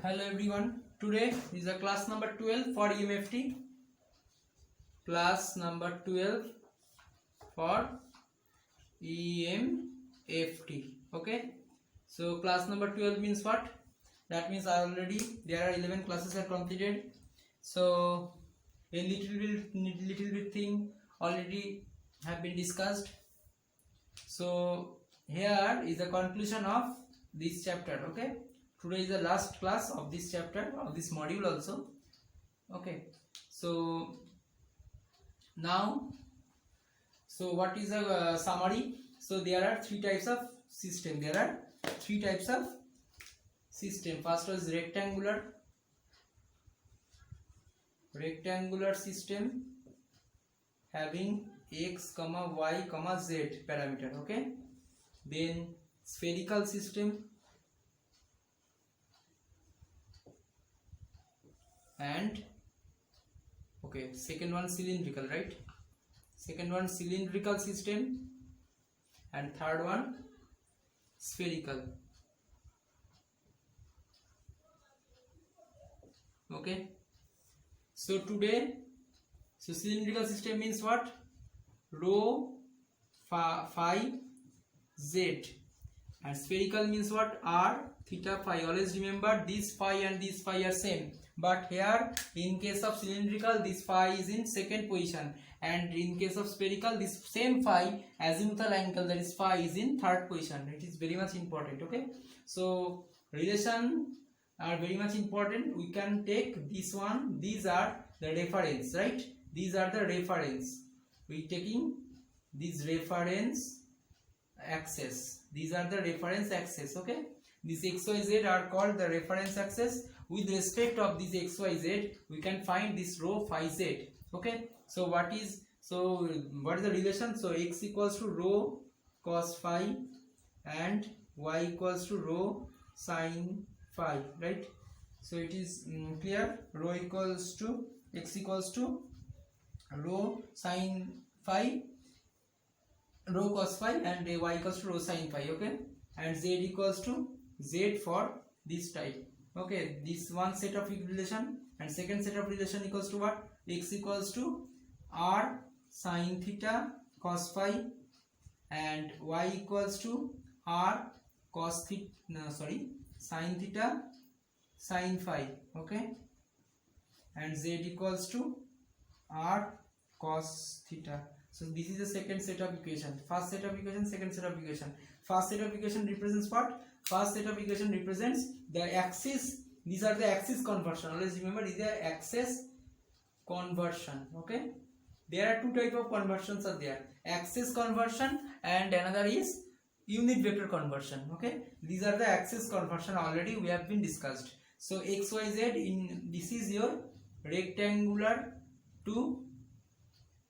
Hello everyone. Today is the class number 12 for EMFT. Class number 12 for EMFT. Okay. So class number 12 means what? That means there are 11 classes are completed. So a little bit thing already have been discussed. So here is the conclusion of this chapter. Okay. Today is the last class of this chapter, of this module also. Okay, so now, so what is the summary? So there are three types of system. First is rectangular system having x, y, z parameter. Okay, then spherical system, and okay, second one cylindrical, right? Second one cylindrical system, and third one spherical. Okay, so today, so cylindrical system means what? Rho phi z, and spherical means what? R theta phi. Always remember this phi and this phi are same, but here in case of cylindrical this phi is in second position, and in case of spherical this same phi azimuthal angle, that is phi, is in third position. It is very much important. Okay, so relation are very much important. We can take this one, these are the reference, right? These are the reference. We taking this reference axis. These are the reference axis. Okay, this xyz are called the reference axis. With respect of this xyz, we can find this rho phi z. Okay, so what is the relation? So x equals to rho cos phi and y equals to rho sin phi, right? So it is clear. Rho equals to x equals to rho sin phi, rho cos phi, and y equals to rho sin phi. Okay, and z equals to z for this type. Okay, this one set of relation, and second set of relation equals to what? X equals to r sin theta cos phi, and y equals to r cos theta, sin theta sin phi. Okay, and z equals to r cos theta. So this is the second set of equation. First set of equation, second set of equation. First set of equation represents what? First set of equation represents the axis. These are the axis conversion. Always remember, these are axis conversion. Okay, there are two type of conversions are there: axis conversion and another is unit vector conversion. Okay, these are the axis conversion. Already we have been discussed. So xyz, in this is your rectangular to,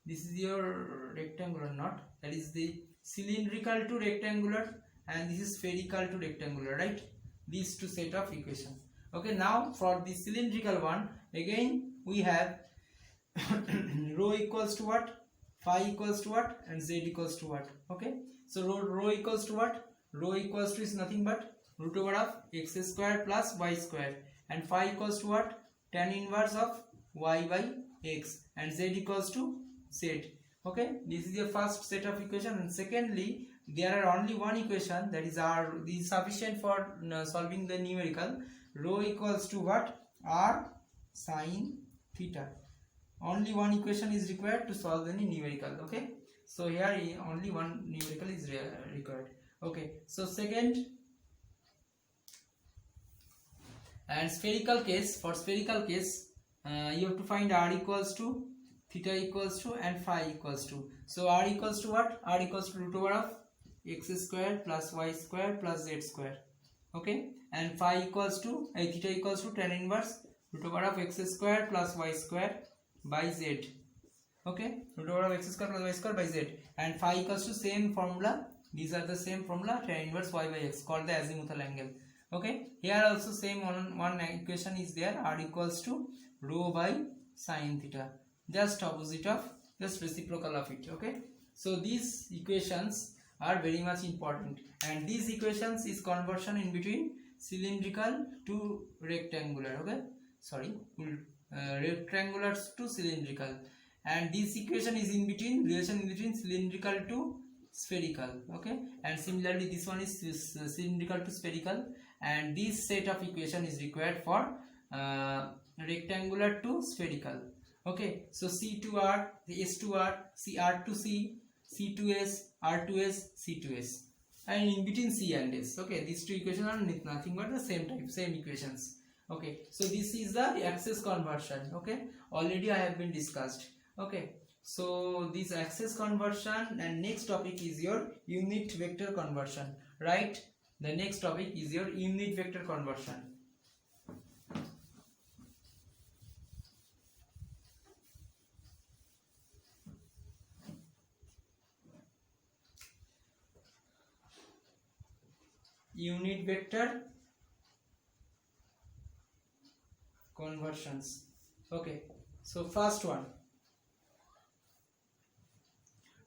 this is your rectangular, not, that is the cylindrical to rectangular, and this is spherical to rectangular, right? These two set of equation. Okay, now for the cylindrical one, again we have rho equals to what? Phi equals to what? And z equals to what? Okay, so rho equals to what? Rho equals to is nothing but root over of x square plus y square, and phi equals to what? Tan inverse of y by x, and z equals to z. Okay, this is the first set of equation. And secondly, there are only one equation, that is r. This is sufficient for solving the numerical. Rho equals to what? R sin theta. Only one equation is required to solve any numerical. Okay, so here only one numerical is required. Okay, so second and spherical case. For spherical case, you have to find r equals to, theta equals to, and phi equals to. So r equals to what? R equals to root over of x square plus y square plus z square. Okay, and phi equals to, theta equals to tan inverse root over of x square plus y square by z. Okay, root over of x square plus y square by z, and phi equals to same formula. These are the same formula, tan inverse y by x, called the azimuthal angle. Okay, here also same one equation is there, r equals to rho by sin theta, just opposite of, just reciprocal of it. Okay, so these equations are very much important, and these equations is conversion in between cylindrical to rectangular. Okay, sorry, rectangular to cylindrical, and this equation is in between, relation in between cylindrical to spherical. Okay, and similarly this one is cylindrical to spherical, and this set of equation is required for rectangular to spherical. Okay, so C to R, S to R, R to C, C to S, R to S, C to S, and in between C and S. Okay, these two equations are nothing but the same type, same equations. Okay, so this is the axis conversion. Okay, already I have been discussed. Okay, so this axis conversion, and next topic is your unit vector conversion. Right, the next topic is your unit vector conversion. Unit vector conversions. Okay, so first one,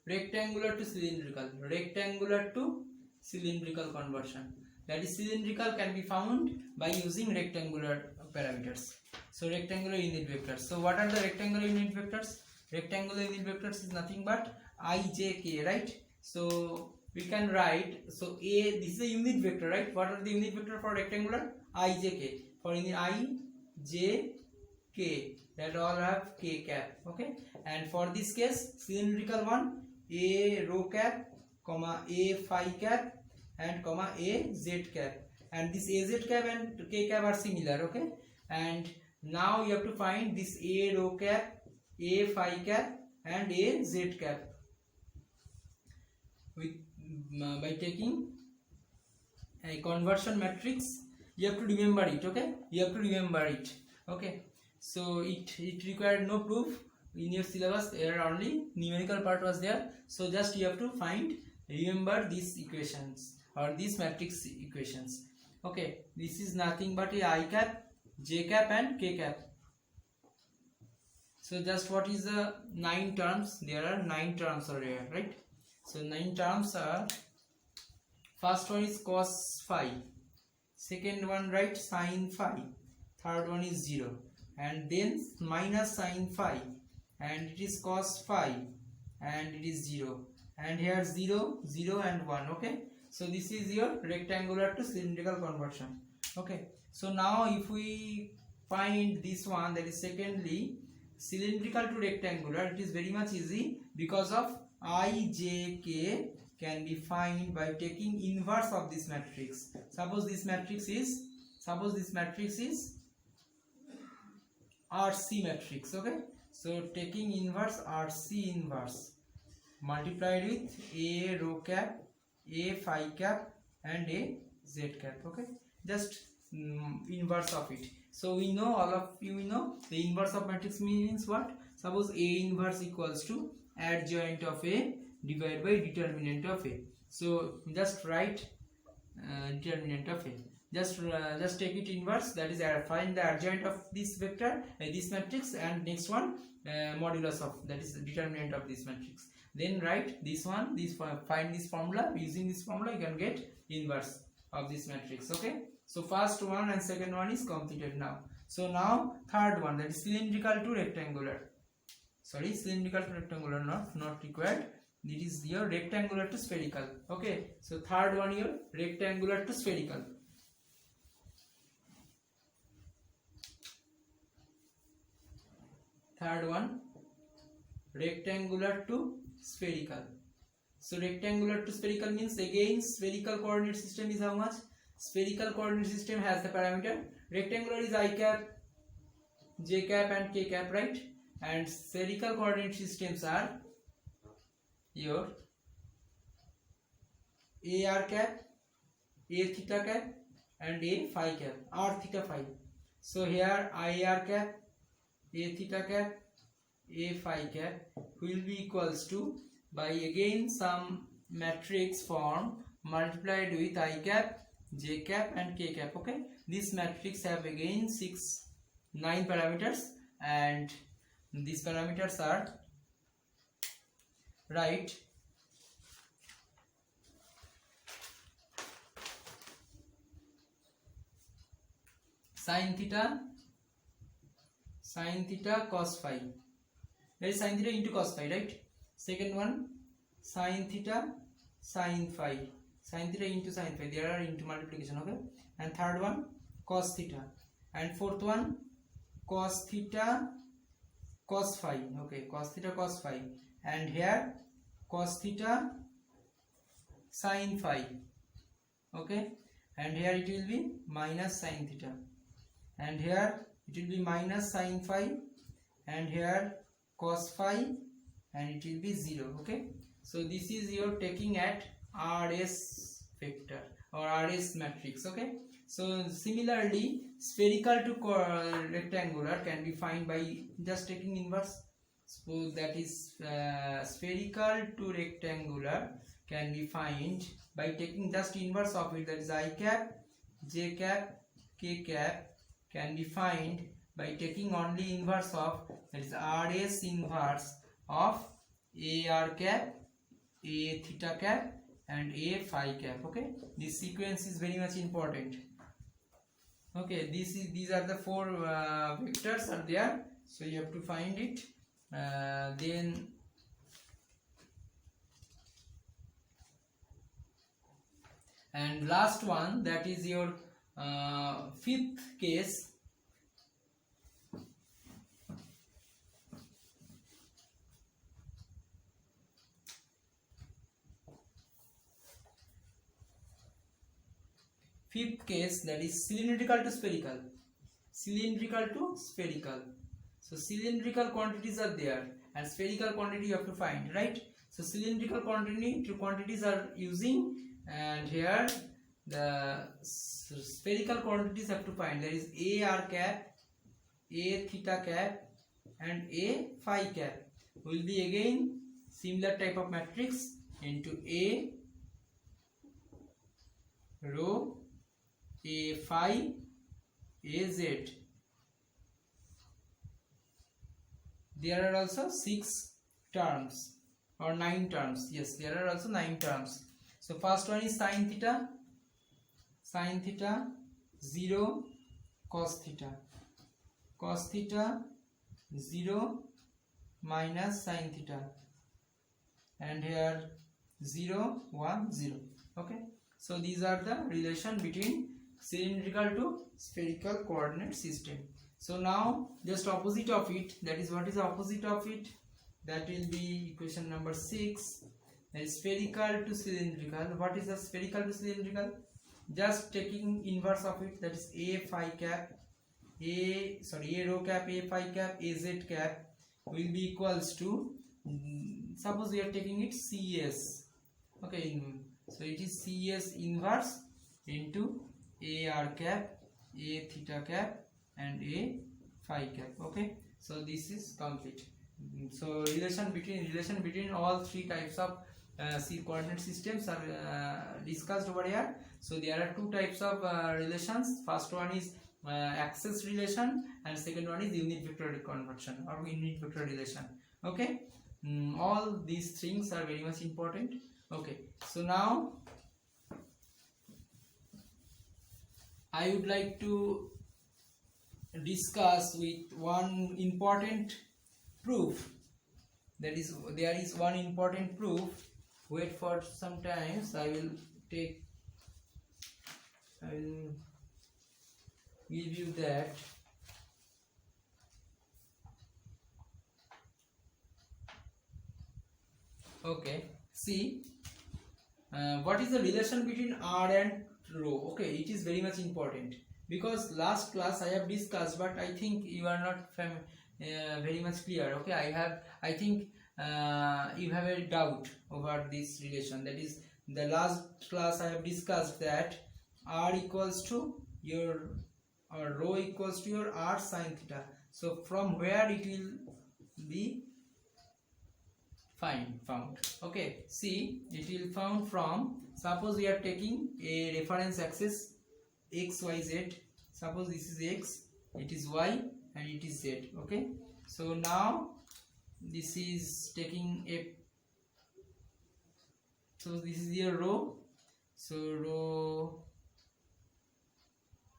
rectangular to cylindrical, rectangular to cylindrical conversion. That is, cylindrical can be found by using rectangular parameters. So rectangular unit vectors. So what are the rectangular unit vectors? Rectangular unit vectors is nothing but I, J, K, right? So we can write, so A, this is a unit vector, right? What are the unit vector for rectangular? I, J, K. For unit I, J, K, that all have K cap. Okay, and for this case, cylindrical one, A rho cap, comma A phi cap, and comma A Z cap, and this A Z cap and K cap are similar. Okay, and now you have to find this A rho cap, A phi cap, and A Z cap with by taking a conversion matrix. You have to remember it. Okay, you have to remember it. Okay, so it required no proof in your syllabus. There only numerical part was there, so just you have to remember these equations or these matrix equations. Okay, this is nothing but a I cap, J cap, and K cap. So just what is the 9 terms? There are 9 terms are here, right? So 9 terms are, first one is cos phi, second one, right, sin phi, third one is 0, and then minus sin phi, and it is cos phi, and it is 0, and here 0, 0, and 1. Okay, so this is your rectangular to cylindrical conversion. Okay, so now if we find this one, that is secondly cylindrical to rectangular, it is very much easy because of I, J, K can be found by taking inverse of this matrix. Suppose this matrix is RC matrix. Okay, so taking inverse RC inverse multiplied with A rho cap, A phi cap, and A Z cap. Okay, just inverse of it. So we know, all of you know, the inverse of matrix means what? Suppose A inverse equals to adjoint of A divided by determinant of A. So just write determinant of A. Just take it inverse, that is find the adjoint of this vector, this matrix, and next one modulus of, that is the determinant of this matrix. Then write this one, find this formula. Using this formula you can get inverse of this matrix. Okay, so first one and second one is completed now. So now third one, that is cylindrical to rectangular. Sorry, cylindrical to rectangular, not required. It is your rectangular to spherical. Okay, so third one here, rectangular to spherical. Third one, rectangular to spherical. So rectangular to spherical means, again, spherical coordinate system is how much? Spherical coordinate system has the parameter. Rectangular is I cap, J cap, and K cap, right? And spherical coordinate systems are your A r cap, A theta cap, and A phi cap, R theta phi. So here I r cap, A theta cap, A phi cap will be equals to, by again some matrix form multiplied with I cap, J cap, and K cap. Okay, this matrix have again 9 parameters, and these parameters are, right, sin theta cos phi. That is sin theta into cos phi, right? Second one sin theta sin phi, sin theta into sin phi, there are into multiplication, okay? And third one cos theta, and fourth one cos theta cos phi, okay? Cos theta cos phi, and here cos theta sin phi, okay? And here it will be minus sin theta, and here it will be minus sin phi, and here cos phi, and it will be 0, okay? So this is your taking at RS vector or RS matrix, okay? So similarly spherical to rectangular can be found by just taking inverse. So that is spherical to rectangular can be found by taking just inverse of it, that is I cap, J cap, K cap can be found by taking only inverse of, that is RS inverse of A R cap, A theta cap, and A phi cap, okay? This sequence is very much important, okay? These are the four vectors are there, so you have to find it. Then and last one, that is your fifth case. Fifth case, that is cylindrical to spherical. Cylindrical to spherical. So cylindrical quantities are there and spherical quantity you have to find, right? So cylindrical quantities are using, and here the spherical quantities have to find. There is A R cap, A theta cap, and A phi cap. Will be again similar type of matrix into A rho, A phi, A z. There are also 6 terms or 9 terms. Yes, there are also 9 terms. So first one is sin theta 0 cos theta 0 minus sin theta, and here 0 1 0, okay? So these are the relation between cylindrical to spherical coordinate system. So now just opposite of it, that is what is the opposite of it? That will be equation number 6. That is spherical to cylindrical. What is the spherical to cylindrical? Just taking inverse of it, that is A phi cap, A rho cap, A phi cap, A z cap will be equals to, suppose we are taking it CS, okay? So it is CS inverse into A r cap, A theta cap, and A phi cap, okay? So this is complete. So relation between all three types of coordinate systems are discussed over here. So there are two types of relations. First one is axis relation, and second one is unit vector conversion or unit vector relation, okay? All these things are very much important, okay? So now I would like to discuss with one important proof. That is, there is one important proof. Wait for some time. I will give you that. Okay, see what is the relation between R and rho. Okay, it is very much important because last class I have discussed, but I think you are not very much clear. Okay, I think you have a doubt over this relation. That is, the last class I have discussed that R equals to your, or rho equals to your R sin theta. So from where it will be found? Okay, see, it will found from, suppose we are taking a reference axis x, y, z. Suppose this is x, it is y, and it is z. Okay, so now this is taking a, so this is your rho. So rho,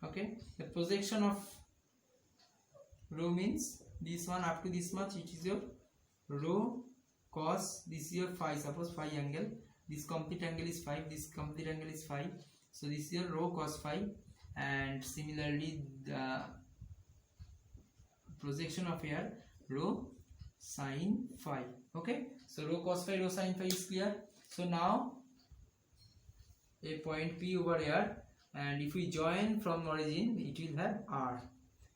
Okay, the projection of rho means this one up to this much, it is your rho cos, this is your phi, suppose phi angle, this complete angle is 5, this complete angle is 5, so this is your rho cos phi. And similarly the projection of here rho sin phi. Okay, so rho cos phi, rho sin phi is clear. So now a point P over here, and if we join from origin, it will have R.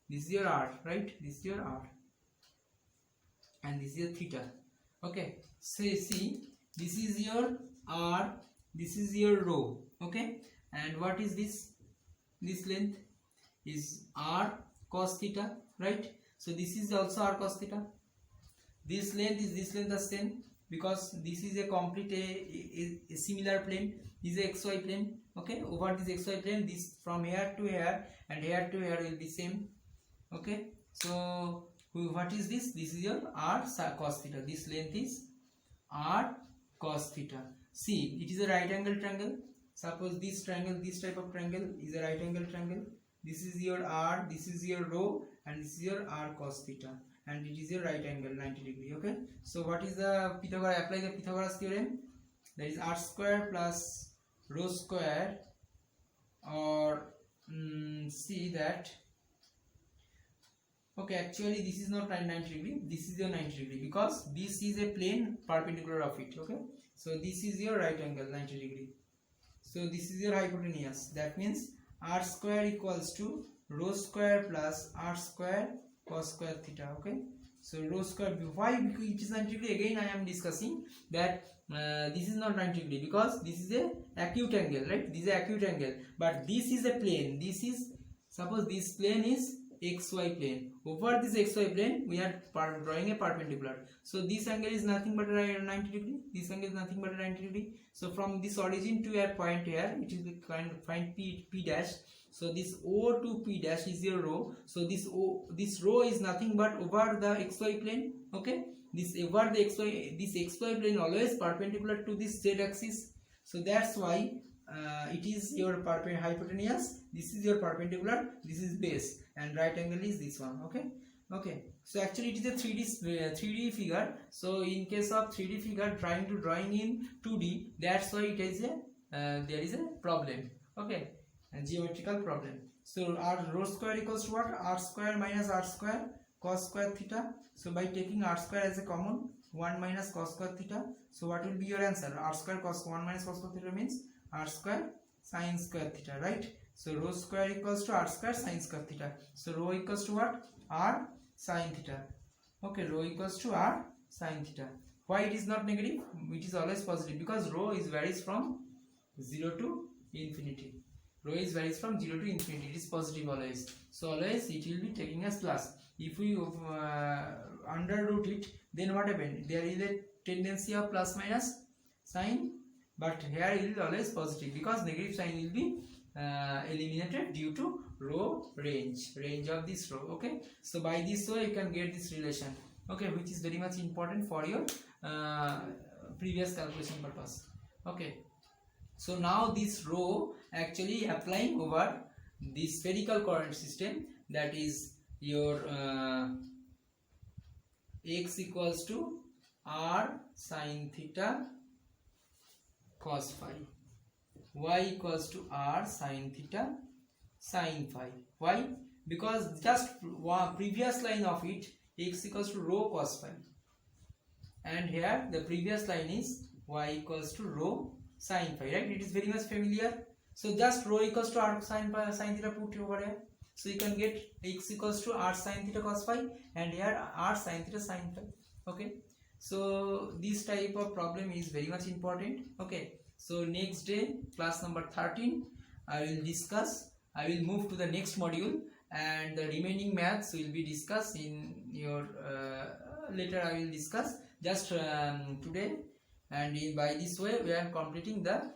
This is your R, right? This is your R, and this is your theta. Okay, so see, this is your R, this is your rho. Okay, and what is this? This length is R cos theta, right? So this is also R cos theta. This length is this length the same, because this is a complete a similar plane. This is a xy plane. Okay, over this xy plane, this from here to here and here to here will be same. Okay, so what is this? This is your R cos theta. This length is R cos theta. See, it is a right angle triangle. Suppose this triangle, this type of triangle is a right angle triangle. This is your R, this is your rho, and this is your R cos theta, and it is your right angle 90 degree. Okay, so what is the Pythagoras? Apply the Pythagoras theorem. That is R square plus rho square, or see that. Okay, actually this is not 90 degree, this is your 90 degree, because this is a plane perpendicular of it. Okay, so this is your right angle 90 degree. So this is your hypotenuse. That means R square equals to rho square plus R square cos square theta. Okay, so rho square, why? Because it is 90 degree. Again I am discussing that this is not 90 degree because this is a acute angle, right? This is a acute angle, but this is a plane. This is, suppose this plane is xy plane. Over this xy plane we are drawing a perpendicular, so this angle is nothing but 90 degree, this angle is nothing but 90 degree. So from this origin to a point here, it is the kind of find p dash. So this O to p dash is your rho. So this rho is nothing but over the xy plane. Okay, this over the xy plane always perpendicular to this z axis. So that's why it is your hypotenuse, this is your perpendicular, this is base, and right angle is this one. Okay, so actually it is a 3D figure. So in case of 3D figure drawing in 2D, that's why it is a there is a problem. Okay, a geometrical problem. So R rho square equals to what? R square minus R square cos square theta. So by taking R square as a common, 1 minus cos square theta. So what will be your answer? R square cos 1 minus cos square theta means R square sin square theta, right? So rho square equals to R square sin square theta. So rho equals to what? R sin theta. Okay, rho equals to R sin theta. Why it is not negative? It is always positive, because rho is varies from 0 to infinity. Rho is varies from 0 to infinity. It is positive always. So always it will be taking as plus. If we underroot it, then what happens? There is a tendency of plus minus sign, but here it is always positive, because negative sign will be eliminated due to rho range of this row. Okay, so by this way you can get this relation. Okay, which is very much important for your previous calculation purpose. Okay, so now this rho actually applying over the spherical coordinate system, that is your x equals to R sin theta cos phi, y equals to R sin theta sin phi. Why? Because just one previous line of it, x equals to rho cos phi, and here the previous line is y equals to rho sin phi, right? It is very much familiar. So just rho equals to R sin theta put over here. So you can get x equals to R sin theta cos phi, and here R sin theta sin phi. Okay, so this type of problem is very much important. Okay, so next day, class number 13, I will move to the next module, and the remaining maths will be discussed in your later. I will discuss just today, and by this way we are completing the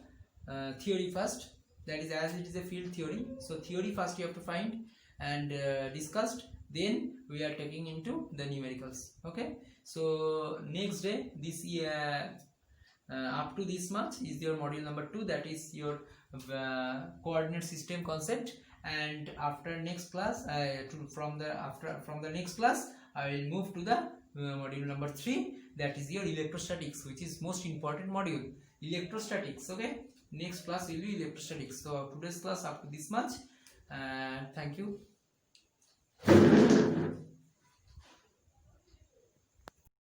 theory first. That is, as it is a field theory, so theory first you have to find and discussed, then we are taking into the numericals. Okay, so next day, this up to this much is your module number 2, that is your coordinate system concept, and after next class from the next class I will move to the module number 3, that is your electrostatics, which is most important module, electrostatics. Okay, next class will be electrostatics. So today's class up to this much, and thank you.